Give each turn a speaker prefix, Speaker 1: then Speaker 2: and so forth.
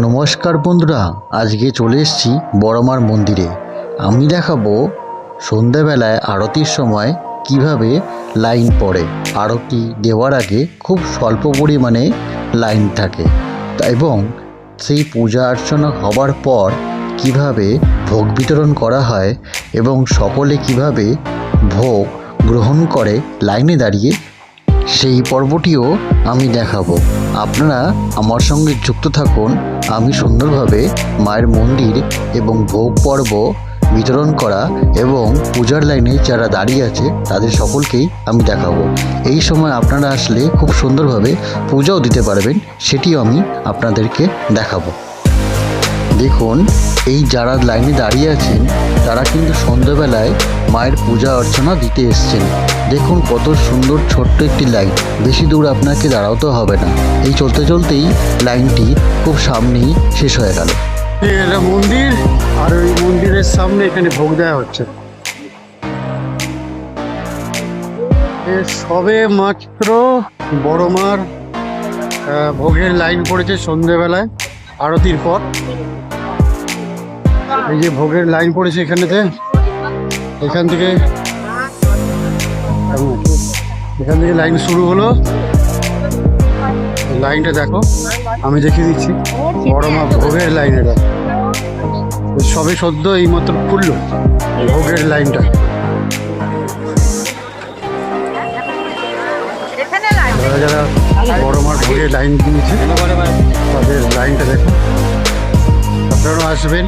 Speaker 1: নমস্কার বন্ধুরা, আজকে চলে এসেছি বড়মার মন্দিরে। আমি দেখাবো সন্ধ্যাবেলায় আরতির সময় কিভাবে লাইন পড়ে। আরতি দেওয়ার আগে খুব স্বল্প পরিমাণে লাইন থাকে এবং সেই পূজা অর্চনা হবার পর কিভাবে ভোগ বিতরণ করা হয় এবং সকলে কিভাবে ভোগ গ্রহণ করে লাইনে দাঁড়িয়ে, সেই পর্বটিও আমি দেখাবো। আপনারা আমার সঙ্গে যুক্ত থাকুন। আমি সুন্দরভাবে মায়ের মন্দির এবং ভোগ পর্ব বিতরণ করা এবং পূজার লাইনে যারা দাঁড়িয়ে আছে তাদের সকলকেই আমি দেখাবো। এই সময় আপনারা আসলে খুব সুন্দরভাবে পূজাও দিতে পারবেন, সেটিও আমি আপনাদেরকে দেখাবো। দেখুন, এই যারা লাইনে দাঁড়িয়ে আছেন তারা কিন্তু সন্ধ্যাবেলায় মায়ের পূজা অর্চনা দিতে এসছেন। দেখুন কত সুন্দর ছোট্ট একটি লাইন, বেশি দূর আপনাকে দাঁড়াতে হবে না। এই চলতে চলতেই লাইনটি খুব সামনেই শেষ হয়ে গেল।
Speaker 2: এটা মন্দির, আর ওই মন্দিরের সামনে এখানে ভোগ দেওয়া হচ্ছে। সবে মাত্র বড় মার ভোগের লাইন পড়েছে সন্ধ্যেবেলায় আরতির পর। এই যে ভোগের লাইন পড়েছে এখানেতে, এখান থেকে লাইন শুরু হলো। লাইনটা দেখো, আমি দেখিয়ে দিচ্ছি। বড় মা ভোগের লাইন, এটা সবে সদ্য এই মাত্র খুললো ভোগের লাইনটা। যারা যারা বড় মার ভোগের লাইন দিয়েছে তাদের লাইনটা দেখো। আপনারাও আসবেন।